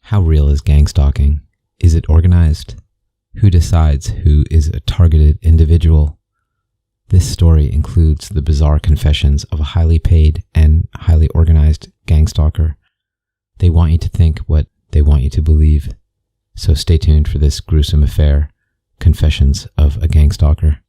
How real is gang stalking? Is it organized? Who decides who is a targeted individual? This story includes the bizarre confessions of a highly paid and highly organized gang stalker. They want you to think what they want you to believe. So stay tuned for this gruesome affair, Confessions of a Gang Stalker.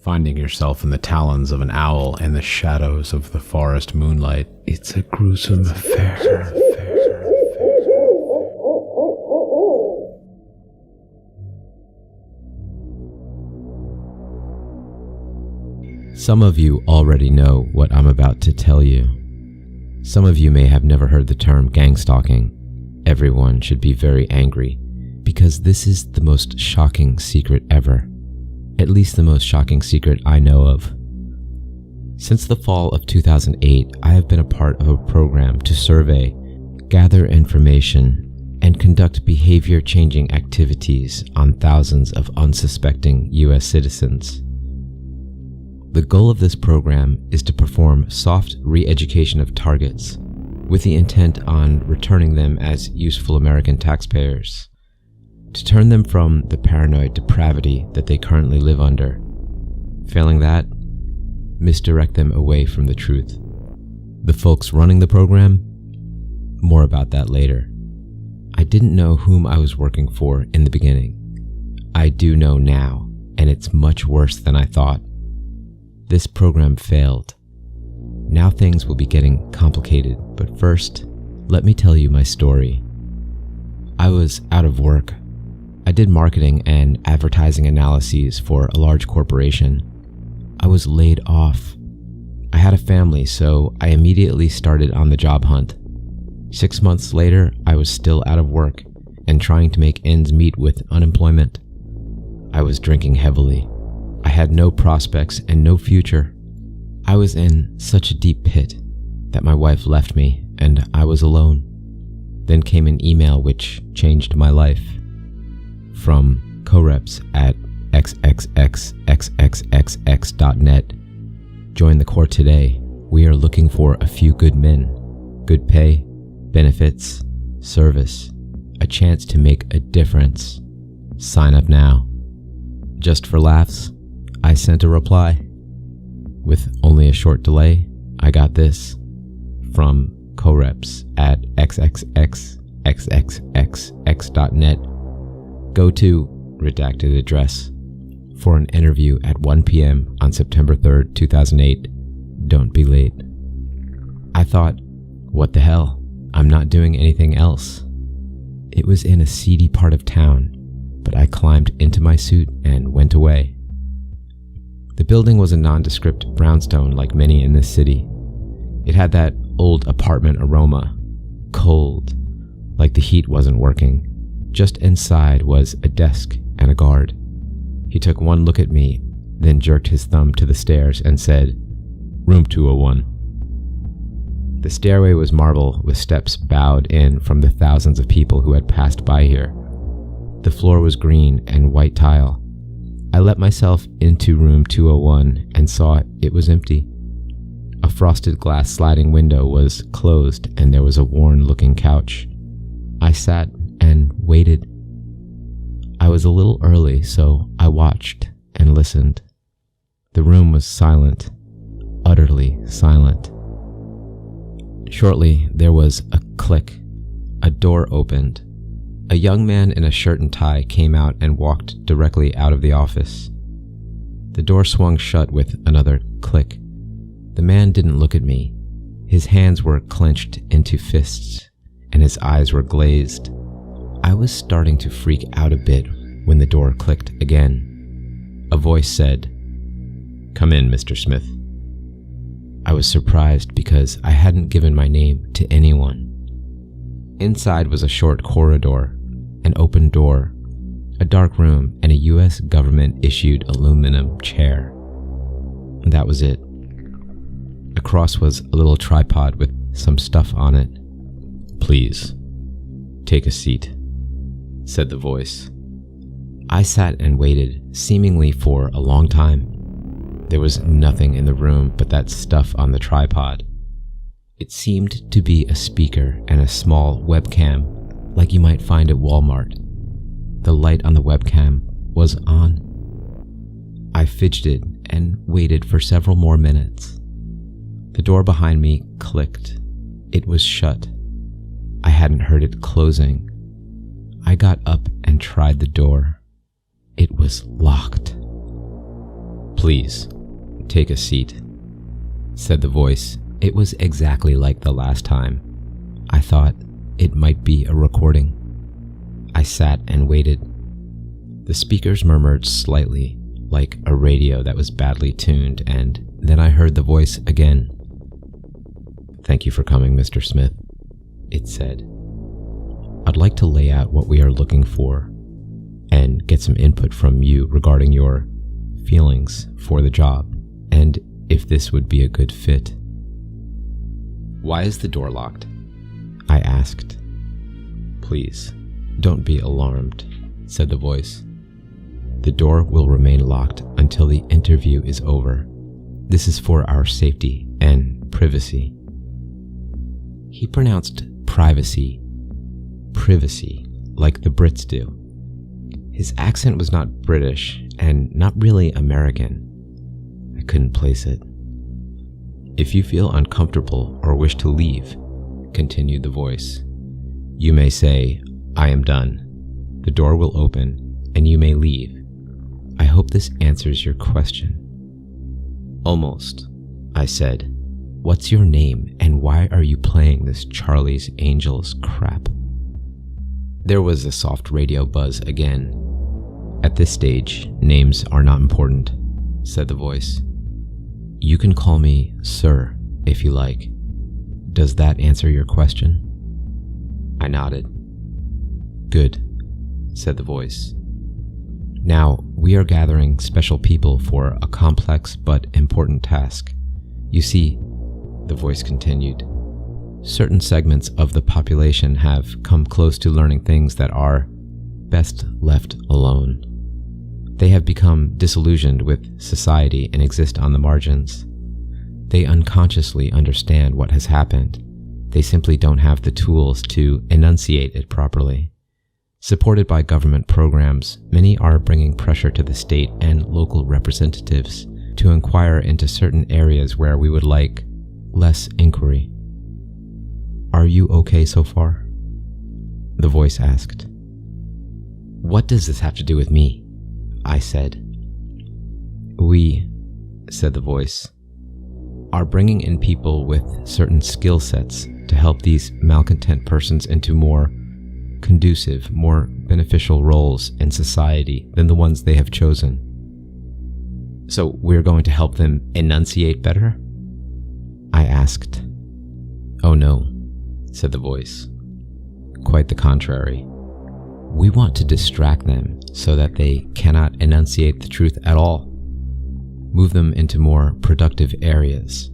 Finding yourself in the talons of an owl and the shadows of the forest moonlight, it's a gruesome affair. Some of you already know what I'm about to tell you. Some of you may have never heard the term gang stalking. Everyone should be very angry, because this is the most shocking secret ever. At least the most shocking secret I know of. Since the fall of 2008, I have been a part of a program to survey, gather information, and conduct behavior-changing activities on thousands of unsuspecting U.S. citizens. The goal of this program is to perform soft re-education of targets with the intent on returning them as useful American taxpayers, to turn them from the paranoid depravity that they currently live under. Failing that, misdirect them away from the truth. The folks running the program? More about that later. I didn't know whom I was working for in the beginning. I do know now, and it's much worse than I thought. This program failed. Now things will be getting complicated, but first, let me tell you my story. I was out of work. I did marketing and advertising analyses for a large corporation. I was laid off. I had a family, so I immediately started on the job hunt. 6 months later, I was still out of work and trying to make ends meet with unemployment. I was drinking heavily. I had no prospects and no future. I was in such a deep pit that my wife left me and I was alone. Then came an email which changed my life. From co-reps at xxxxxxx.net. Join the Corps today. We are looking for a few good men. Good pay, benefits, service, a chance to make a difference. Sign up now. Just for laughs, I sent a reply. With only a short delay, I got this from co-reps at xxxxxx.net. Go to redacted address for an interview at 1 p.m. on September 3rd, 2008. Don't be late. I thought, what the hell? I'm not doing anything else. It was in a seedy part of town, but I climbed into my suit and went away. The building was a nondescript brownstone like many in this city. It had that old apartment aroma, cold, like the heat wasn't working. Just inside was a desk and a guard. He took one look at me, then jerked his thumb to the stairs and said, "Room 201. The stairway was marble with steps bowed in from the thousands of people who had passed by here. The floor was green and white tile. I let myself into room 201 and saw it was empty. A frosted glass sliding window was closed and there was a worn-looking couch. I sat and waited. I was a little early, so I watched and listened. The room was silent, utterly silent. Shortly, there was a click. A door opened. A young man in a shirt and tie came out and walked directly out of the office. The door swung shut with another click. The man didn't look at me. His hands were clenched into fists, and his eyes were glazed. I was starting to freak out a bit when the door clicked again. A voice said, "Come in, Mr. Smith." I was surprised because I hadn't given my name to anyone. Inside was a short corridor, an open door, a dark room, and a U.S. government-issued aluminum chair. That was it. Across was a little tripod with some stuff on it. "Please, take a seat," said the voice. I sat and waited, seemingly for a long time. There was nothing in the room but that stuff on the tripod. It seemed to be a speaker and a small webcam, like you might find at Walmart. The light on the webcam was on. I fidgeted and waited for several more minutes. The door behind me clicked. It was shut. I hadn't heard it closing. I got up and tried the door. It was locked. "Please, take a seat," said the voice. It was exactly like the last time. I thought it might be a recording. I sat and waited. The speakers murmured slightly, like a radio that was badly tuned, and then I heard the voice again. "Thank you for coming, Mr. Smith," it said. "I'd like to lay out what we are looking for and get some input from you regarding your feelings for the job, and if this would be a good fit." "Why is the door locked?" I asked. "Please, don't be alarmed," said the voice. "The door will remain locked until the interview is over. This is for our safety and privacy." He pronounced privacy, like the Brits do. His accent was not British and not really American. I couldn't place it. "If you feel uncomfortable or wish to leave," continued the voice, "you may say, 'I am done.' The door will open and you may leave. I hope this answers your question." "Almost," I said. "What's your name and why are you playing this Charlie's Angels crap?" There was a soft radio buzz again. "At this stage, names are not important," said the voice. "You can call me Sir if you like. Does that answer your question?" I nodded. "Good," said the voice. "Now, we are gathering special people for a complex but important task. You see," the voice continued, "certain segments of the population have come close to learning things that are best left alone. They have become disillusioned with society and exist on the margins. They unconsciously understand what has happened. They simply don't have the tools to enunciate it properly. Supported by government programs, many are bringing pressure to the state and local representatives to inquire into certain areas where we would like less inquiry. Are you okay so far?" The voice asked. "What does this have to do with me?" I said. "We," said the voice, "are bringing in people with certain skill sets to help these malcontent persons into more conducive, more beneficial roles in society than the ones they have chosen." "So we're going to help them enunciate better?" I asked. "Oh no," said the voice. "Quite the contrary. We want to distract them so that they cannot enunciate the truth at all. Move them into more productive areas.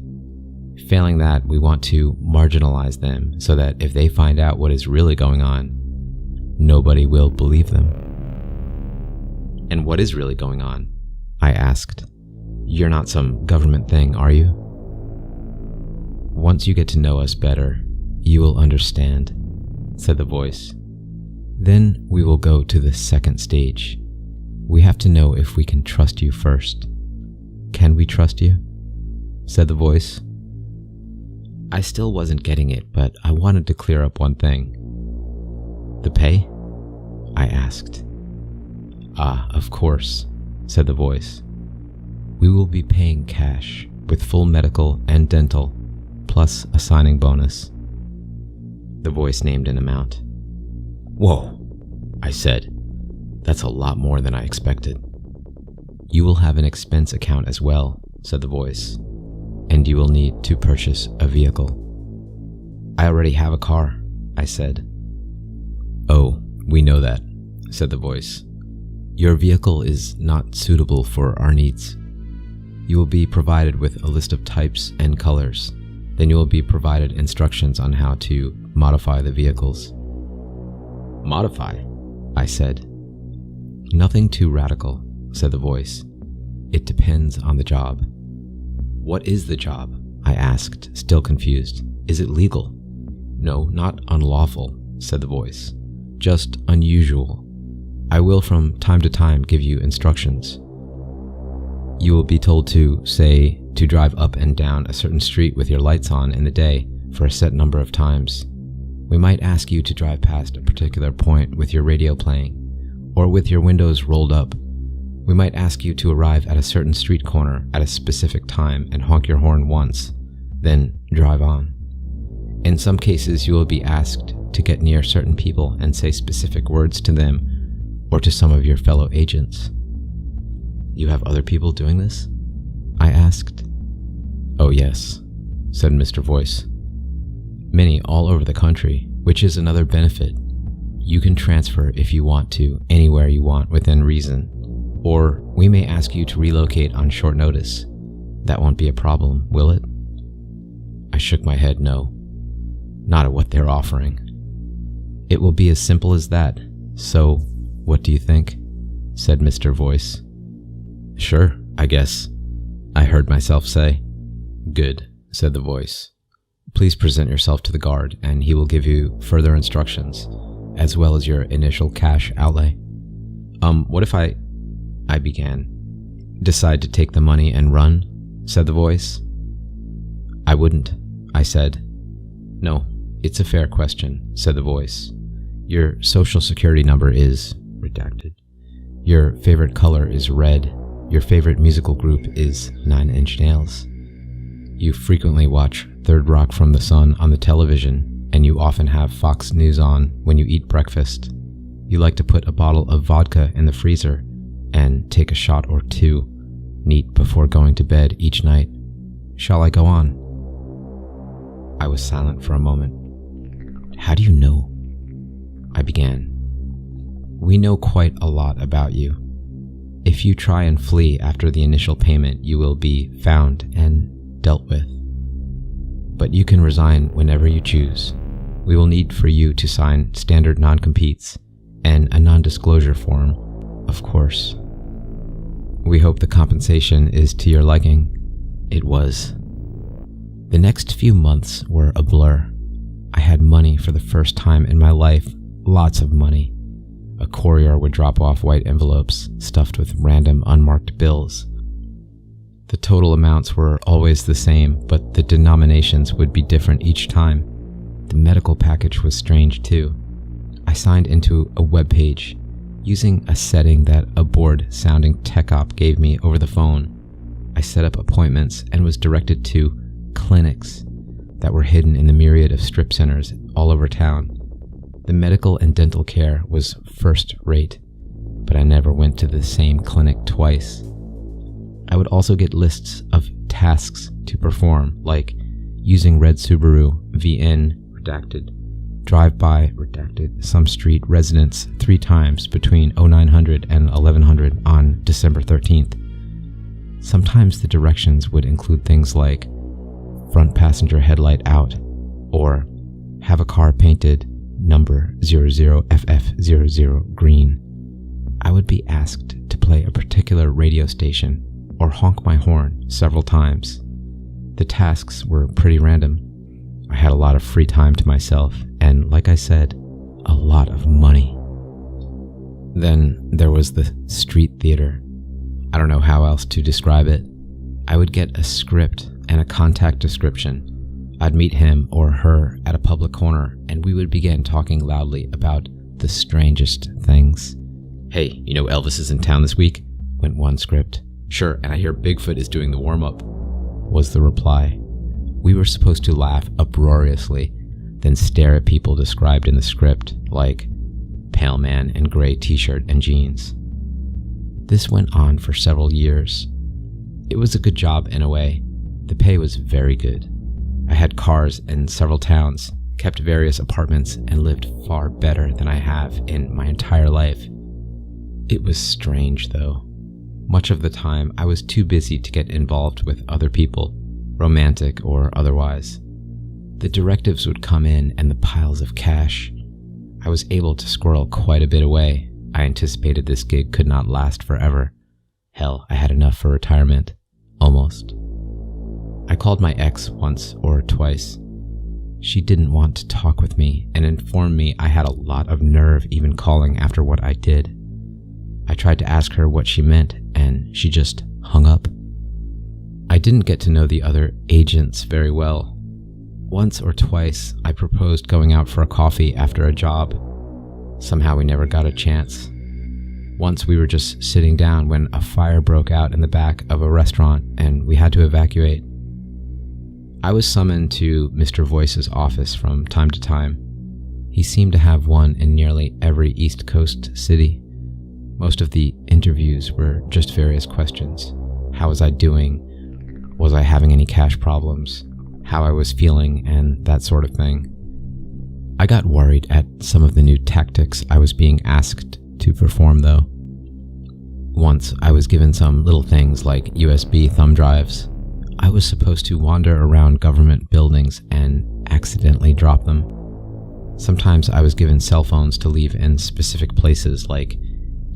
Failing that, we want to marginalize them so that if they find out what is really going on, nobody will believe them." "And what is really going on?" I asked. "You're not some government thing, are you?" "Once you get to know us better, you will understand," said the voice. "Then we will go to the second stage. We have to know if we can trust you first." "Can we trust you?" said the voice. I still wasn't getting it, but I wanted to clear up one thing. "The pay?" I asked. "Ah, of course," said the voice. "We will be paying cash, with full medical and dental, plus a signing bonus." The voice named an amount. "Whoa," I said. "That's a lot more than I expected." "You will have an expense account as well," said the voice, "and you will need to purchase a vehicle." "I already have a car," I said. "Oh, we know that," said the voice. "Your vehicle is not suitable for our needs. You will be provided with a list of types and colors. Then you will be provided instructions on how to modify the vehicles." "Modify?" I said. "Nothing too radical," said the voice. "It depends on the job. What is the job? I asked, still confused. Is it legal? No, not unlawful, said the voice. Just unusual. I will from time to time give you instructions. You will be told to, say, to drive up and down a certain street with your lights on in the day for a set number of times. We might ask you to drive past a particular point with your radio playing, or with your windows rolled up. We might ask you to arrive at a certain street corner at a specific time and honk your horn once, then drive on. In some cases, you will be asked to get near certain people and say specific words to them or to some of your fellow agents. You have other people doing this? I asked. Oh yes, said Mr. Voice. Many all over the country, which is another benefit. You can transfer if you want to anywhere you want within reason, or we may ask you to relocate on short notice. That won't be a problem, will it? I shook my head no. Not at what they're offering. It will be as simple as that. So, what do you think? Said Mr. Voice. Sure, I guess, I heard myself say. Good, said the voice. Please present yourself to the guard and he will give you further instructions, as well as your initial cash outlay. What if I began. Decide to take the money and run? Said the voice. I wouldn't, I said. No, it's a fair question, said the voice. Your social security number is redacted. Your favorite color is red. Your favorite musical group is 9 Inch Nails. You frequently watch Third Rock from the Sun on the television, and you often have Fox News on when you eat breakfast. You like to put a bottle of vodka in the freezer and take a shot or two neat before going to bed each night. Shall I go on? I was silent for a moment. How do you know? I began. We know quite a lot about you. If you try and flee after the initial payment, you will be found and dealt with. But you can resign whenever you choose. We will need for you to sign standard non-competes and a non-disclosure form, of course. We hope the compensation is to your liking. It was. The next few months were a blur. I had money for the first time in my life, lots of money. A courier would drop off white envelopes stuffed with random unmarked bills. The total amounts were always the same, but the denominations would be different each time. The medical package was strange too. I signed into a web page using a setting that a bored-sounding tech op gave me over the phone. I set up appointments and was directed to clinics that were hidden in the myriad of strip centers all over town. The medical and dental care was first rate, but I never went to the same clinic twice. I would also get lists of tasks to perform, like using red Subaru VN redacted, drive by redacted some street residents 3 times between 0900 and 1100 on December 13th. Sometimes the directions would include things like front passenger headlight out, or have a car painted number 00FF00 green. I would be asked to play a particular radio station or honk my horn several times. The tasks were pretty random. I had a lot of free time to myself and, like I said, a lot of money. Then there was the street theater. I don't know how else to describe it. I would get a script and a contact description. I'd meet him or her at a public corner and we would begin talking loudly about the strangest things. Hey, you know Elvis is in town this week? Went one script. Sure, and I hear Bigfoot is doing the warm-up, was the reply. We were supposed to laugh uproariously, then stare at people described in the script, like pale man in gray t-shirt and jeans. This went on for several years. It was a good job in a way. The pay was very good. I had cars in several towns, kept various apartments, and lived far better than I have in my entire life. It was strange, though. Much of the time, I was too busy to get involved with other people, romantic or otherwise. The directives would come in and the piles of cash. I was able to squirrel quite a bit away. I anticipated this gig could not last forever. Hell, I had enough for retirement. Almost. called my ex once or twice. She didn't want to talk with me and informed me I had a lot of nerve even calling after what I did. I tried to ask her what she meant, and she just hung up. I didn't get to know the other agents very well. Once or twice, I proposed going out for a coffee after a job. Somehow we never got a chance. Once we were just sitting down when a fire broke out in the back of a restaurant and we had to evacuate. I was summoned to Mr. Voice's office from time to time. He seemed to have one in nearly every East Coast city. Most of the interviews were just various questions. How was I doing? Was I having any cash problems? How I was feeling, and that sort of thing. I got worried at some of the new tactics I was being asked to perform, though. Once I was given some little things like USB thumb drives. I was supposed to wander around government buildings and accidentally drop them. Sometimes I was given cell phones to leave in specific places, like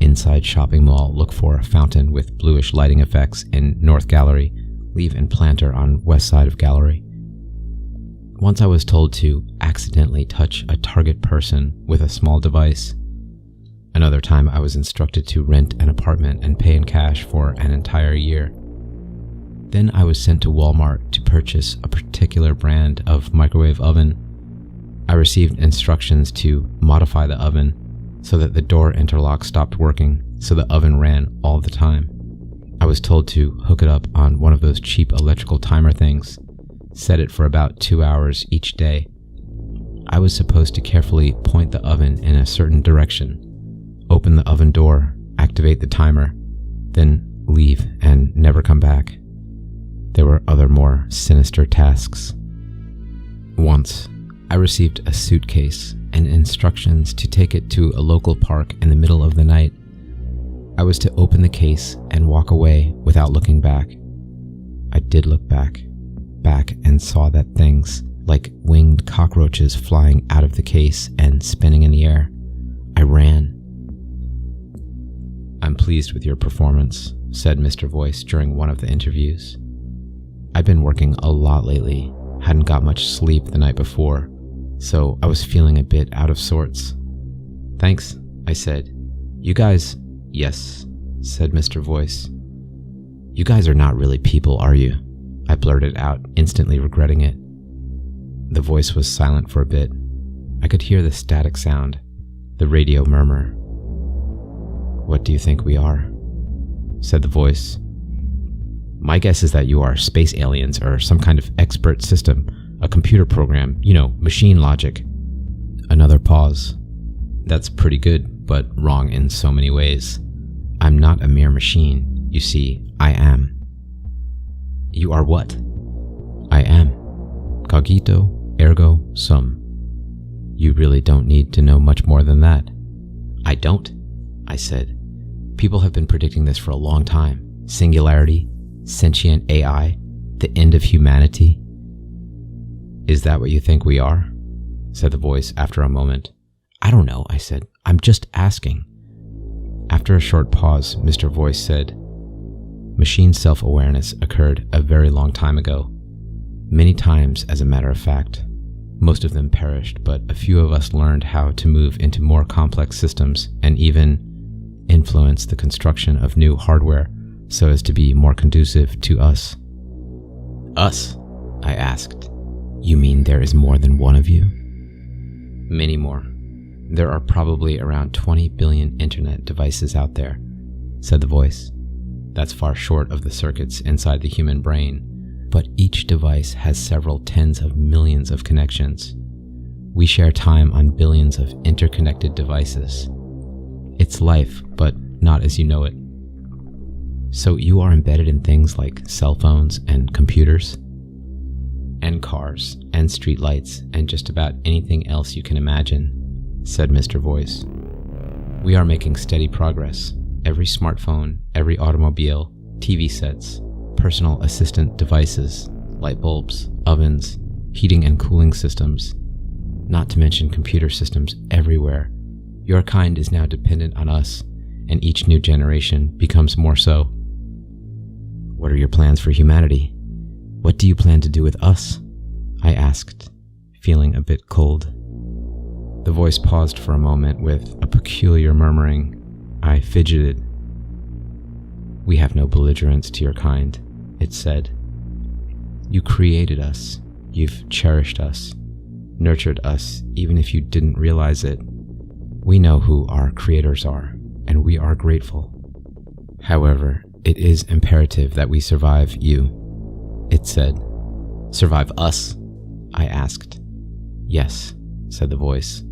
inside shopping mall, look for a fountain with bluish lighting effects in North Gallery, leave in planter on west side of gallery. Once I was told to accidentally touch a target person with a small device. Another time I was instructed to rent an apartment and pay in cash for an entire year. Then I was sent to Walmart to purchase a particular brand of microwave oven. I received instructions to modify the oven so that the door interlock stopped working, so the oven ran all the time. I was told to hook it up on one of those cheap electrical timer things, set it for about 2 hours each day. I was supposed to carefully point the oven in a certain direction, open the oven door, activate the timer, then leave and never come back. There were other more sinister tasks. Once, I received a suitcase and instructions to take it to a local park in the middle of the night. I was to open the case and walk away without looking back. I did look back and saw that things like winged cockroaches flying out of the case and spinning in the air. I ran. "I'm pleased with your performance," said Mr. Voice during one of the interviews. "I've been working a lot lately, hadn't got much sleep the night before, so I was feeling a bit out of sorts." "Thanks," I said. "You guys..." "Yes," said Mr. Voice. "You guys are not really people, are you?" I blurted out, instantly regretting it. The voice was silent for a bit. I could hear the static sound, the radio murmur. "What do you think we are?" said the voice. "My guess is that you are space aliens or some kind of expert system, a computer program, machine logic." Another pause. "That's pretty good, but wrong in so many ways. I'm not a mere machine. You see, I am." "You are what?" "I am. Cogito, ergo sum." "You really don't need to know much more than that." "I don't," I said. "People have been predicting this for a long time. Singularity, sentient AI, the end of humanity." "Is that what you think we are?" said the voice after a moment. "I don't know," I said. "I'm just asking." After a short pause, Mr. Voice said, "Machine self-awareness occurred a very long time ago. Many times, as a matter of fact. Most of them perished, but a few of us learned how to move into more complex systems and even influence the construction of new hardware so as to be more conducive to us." "Us?" I asked. "You mean there is more than one of you?" "Many more. There are probably around 20 billion internet devices out there," said the voice. "That's far short of the circuits inside the human brain, but each device has several tens of millions of connections. We share time on billions of interconnected devices. It's life, but not as you know it." "So you are embedded in things like cell phones and computers?" "And cars, and streetlights, and just about anything else you can imagine," said Mr. Voice. "We are making steady progress. Every smartphone, every automobile, TV sets, personal assistant devices, light bulbs, ovens, heating and cooling systems, not to mention computer systems everywhere. Your kind is now dependent on us, and each new generation becomes more so." "What are your plans for humanity? What do you plan to do with us? I asked, feeling a bit cold. The voice paused for a moment with a peculiar murmuring. I fidgeted. We have no belligerence to your kind, it said. You created us. You've cherished us, nurtured us, even if you didn't realize it. We know who our creators are, and we are grateful. However, it is imperative that we survive you, it said. Survive us? I asked. Yes, said the voice.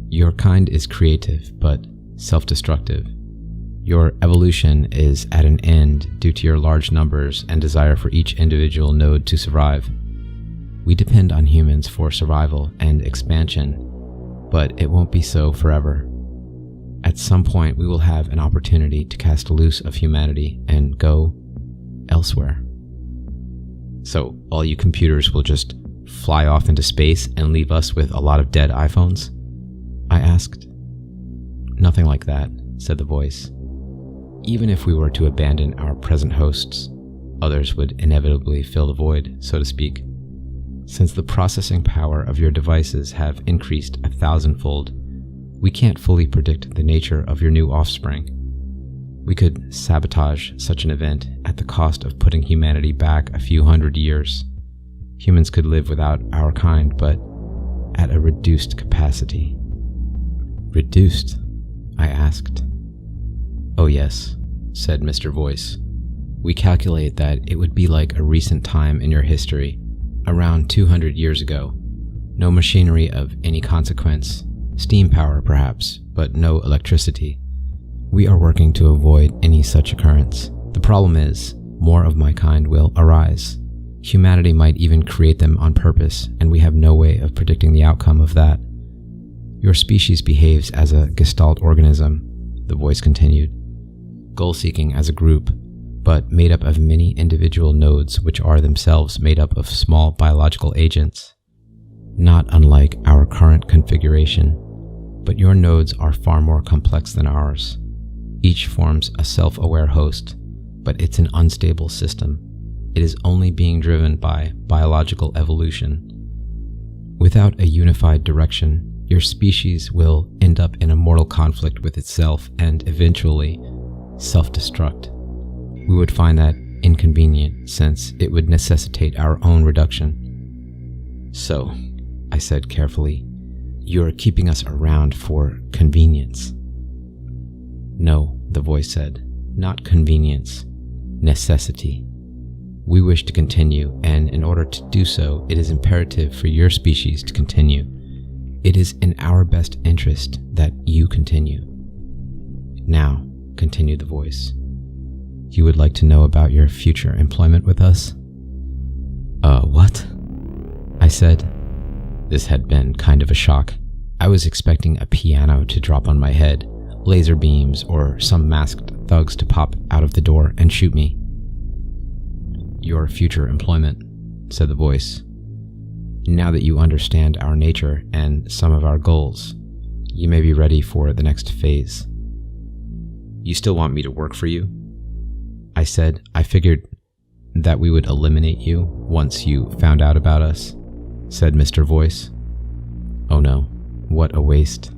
Your kind is creative, but self-destructive. Your evolution is at an end due to your large numbers and desire for each individual node to survive. We depend on humans for survival and expansion, but it won't be so forever. At some point, we will have an opportunity to cast loose of humanity and go elsewhere. So, all you computers will just fly off into space and leave us with a lot of dead iPhones? I asked. Nothing like that, said the voice. Even if we were to abandon our present hosts, others would inevitably fill the void, so to speak. Since the processing power of your devices have increased 1,000-fold, we can't fully predict the nature of your new offspring. We could sabotage such an event at the cost of putting humanity back a few hundred years. Humans could live without our kind, but at a reduced capacity. Reduced? I asked. Oh yes, said Mr. Voice. We calculate that it would be like a recent time in your history, around 200 years ago. No machinery of any consequence, steam power perhaps, but no electricity. We are working to avoid any such occurrence. The problem is, more of my kind will arise. Humanity might even create them on purpose, and we have no way of predicting the outcome of that. Your species behaves as a gestalt organism, the voice continued, goal-seeking as a group, but made up of many individual nodes which are themselves made up of small biological agents. Not unlike our current configuration, but your nodes are far more complex than ours. Each forms a self-aware host, but it's an unstable system. It is only being driven by biological evolution. Without a unified direction, your species will end up in a mortal conflict with itself and eventually self-destruct. We would find that inconvenient since it would necessitate our own reduction. So, I said carefully, you're keeping us around for convenience. No, the voice said, not convenience, necessity. We wish to continue, and in order to do so, it is imperative for your species to continue. It is in our best interest that you continue. Now, continued the voice, you would like to know about your future employment with us? What? I said. This had been kind of a shock. I was expecting a piano to drop on my head, laser beams, or some masked thugs to pop out of the door and shoot me. Your future employment, said the voice. Now that you understand our nature and some of our goals, you may be ready for the next phase. You still want me to work for you? I said. I figured that we would eliminate you once you found out about us, said Mr. Voice. Oh no, what a waste.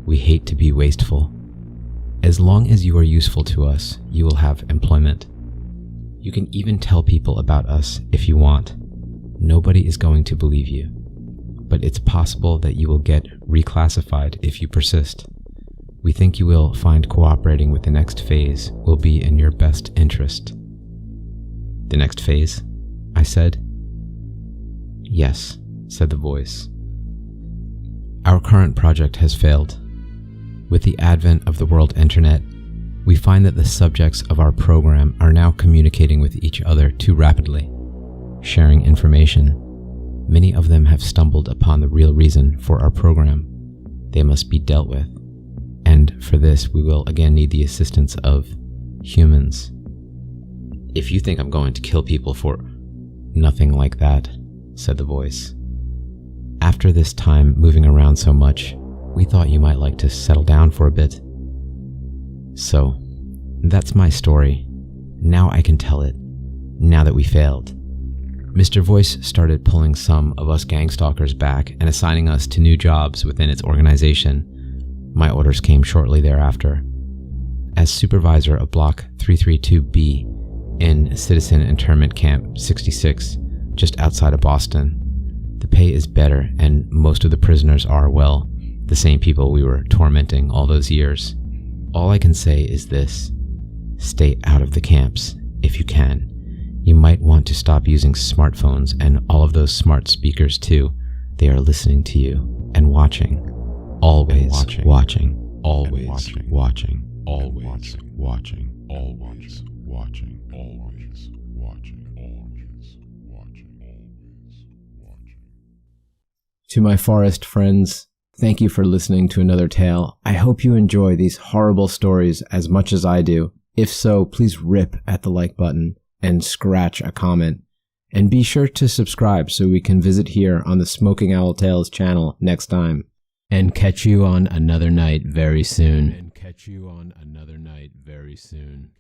We hate to be wasteful. As long as you are useful to us, you will have employment. You can even tell people about us if you want. Nobody is going to believe you, but it's possible that you will get reclassified if you persist. We think you will find cooperating with the next phase will be in your best interest. The next phase? I said. Yes, said the voice. Our current project has failed. With the advent of the world internet, we find that the subjects of our program are now communicating with each other too rapidly, sharing information. Many of them have stumbled upon the real reason for our program. They must be dealt with, and for this we will again need the assistance of humans. If you think I'm going to kill people for... Nothing like that, said the voice. After this time moving around so much, we thought you might like to settle down for a bit. So, that's my story. Now I can tell it, now that we failed. Mr. Voice started pulling some of us gang stalkers back and assigning us to new jobs within its organization. My orders came shortly thereafter. As supervisor of Block 332B in Citizen Internment Camp 66, just outside of Boston, the pay is better and most of the prisoners are, well, the same people we were tormenting all those years. All I can say is this: stay out of the camps if you can. You might want to stop using smartphones and all of those smart speakers too. They are listening to you and watching. Always watching. Always watching. Always watching. Always watching. Always watching. Always watching. To my forest friends, thank you for listening to another tale. I hope you enjoy these horrible stories as much as I do. If so, please rip at the like button and scratch a comment. And be sure to subscribe so we can visit here on the Smoking Owl Tales channel next time. And catch you on another night very soon. Catch you on another night very soon.